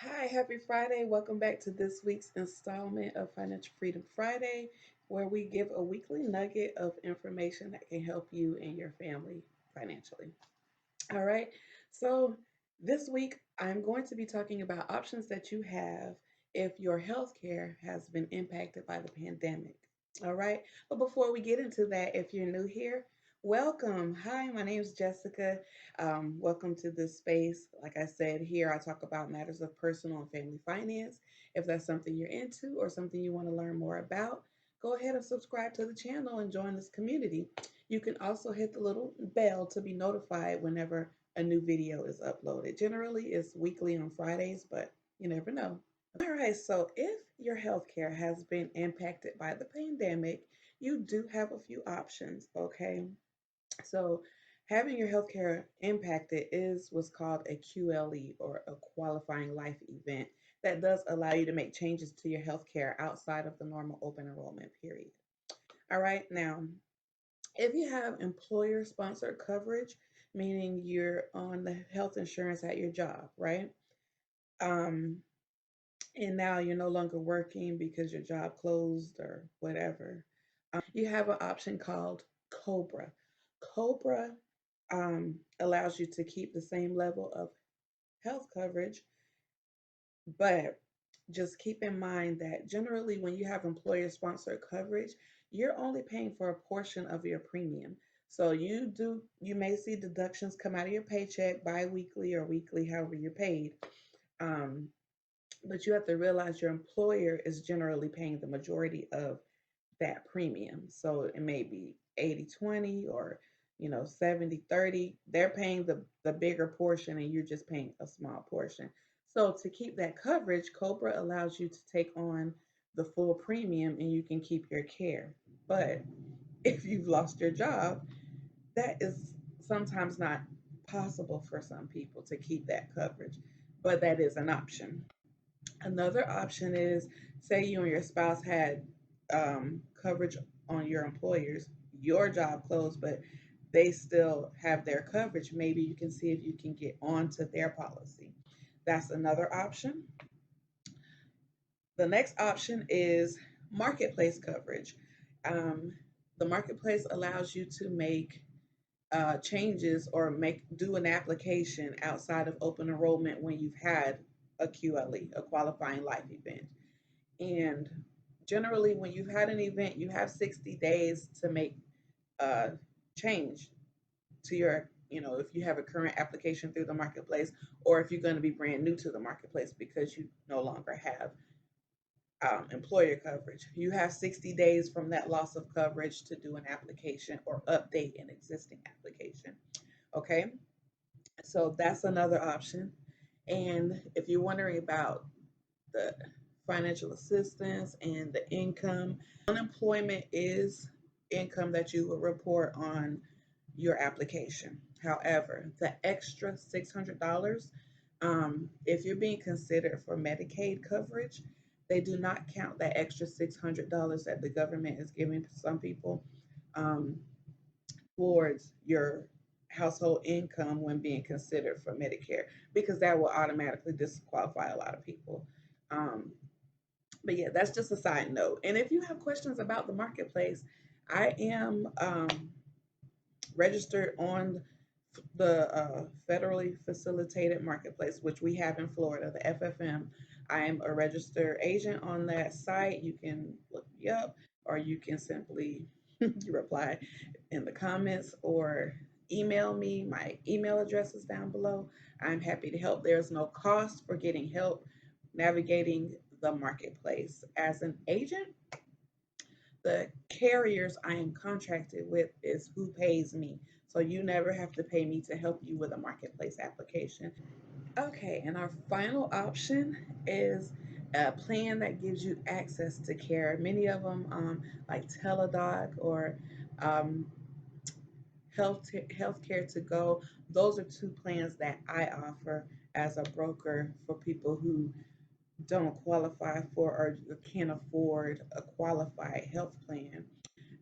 Hi, happy Friday. Welcome back to this week's installment of Financial Freedom Friday, where we give a weekly nugget of information that can help you and your family financially. All right, so this week I'm going to be talking about options that you have if your healthcare has been impacted by the pandemic. All right, but before we get into that, if you're new here, welcome. Hi, my name is Jessica. Welcome to this space. Like I said, here I talk about matters of personal and family finance. If that's something you're into or something you want to learn more about, go ahead and subscribe to the channel and join this community. You can also hit the little bell to be notified whenever a new video is uploaded. Generally, it's weekly on Fridays, but you never know. All right, so if your healthcare has been impacted by the pandemic, you do have a few options, okay? So, having your healthcare impacted is what's called a QLE or a qualifying life event that does allow you to make changes to your healthcare outside of the normal open enrollment period. All right, now if you have employer sponsored coverage, meaning you're on the health insurance at your job, right? Um, and now you're no longer working because your job closed or whatever, you have an option called Cobra. Cobra allows you to keep the same level of health coverage, but just keep in mind that generally when you have employer sponsored coverage, you're only paying for a portion of your premium. So you may see deductions come out of your paycheck bi-weekly or weekly, however you're paid. Um, but you have to realize your employer is generally paying the majority of that premium. So it may be 80/20 or 70/30. They're paying the bigger portion and you're just paying a small portion. So to keep that coverage, Cobra allows you to take on the full premium and you can keep your care. But if you've lost your job, that is sometimes not possible for some people to keep that coverage, but that is an option. Another option is, say you and your spouse had coverage on your employers, your job closed, but they still have their coverage. Maybe you can see if you can get onto their policy. That's another option. The next option is marketplace coverage. Um, the marketplace allows you to make changes or make do an application outside of open enrollment when you've had a QLE, a qualifying life event. And generally, when you've had an event, you have 60 days to make a change to if you have a current application through the marketplace, or if you're going to be brand new to the marketplace because you no longer have employer coverage. You have 60 days from that loss of coverage to do an application or update an existing application. Okay, so that's another option. And if you're wondering about the financial assistance and the income, unemployment is income that you will report on your application. However, the extra $600, if you're being considered for Medicaid coverage, they do not count that extra $600 that the government is giving some people um, towards your household income when being considered for Medicare, because that will automatically disqualify a lot of people. Um, but yeah, that's just a side note. And if you have questions about the marketplace, I am registered on the federally facilitated marketplace, which we have in Florida, the FFM. I am a registered agent on that site. You can look me up, or you can simply reply in the comments or email me. My email address is down below. I'm happy to help. There's no cost for getting help navigating the marketplace. As an agent, the carriers I am contracted with is who pays me. So you never have to pay me to help you with a marketplace application. Okay, and our final option is a plan that gives you access to care. Many of them, like Teledoc or um, Healthcare to Go, those are two plans that I offer as a broker for people who don't qualify for or can't afford a qualified health plan.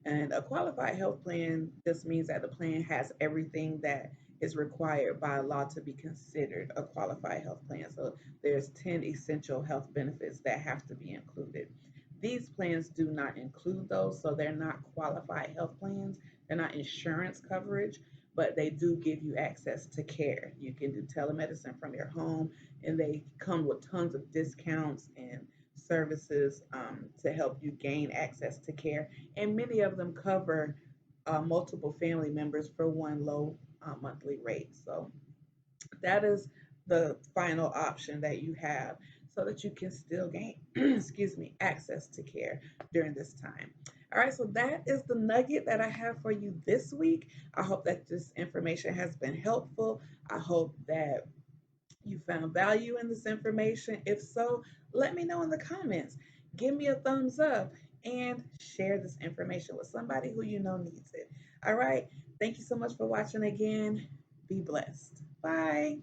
And a qualified health plan just means that the plan has everything that is required by law to be considered a qualified health plan. So there's 10 essential health benefits that have to be included. These plans do not include those, so they're not qualified health plans. They're not insurance coverage, but they do give you access to care. You can do telemedicine from your home, and they come with tons of discounts and services to help you gain access to care. And many of them cover multiple family members for one low monthly rate. So that is the final option that you have so that you can still gain excuse me, access to care during this time. All right, so that is the nugget that I have for you this week. I hope that this information has been helpful. I hope that you found value in this information. If so, let me know in the comments. Give me a thumbs up and share this information with somebody who you know needs it. All right. Thank you so much for watching again. Be blessed. Bye.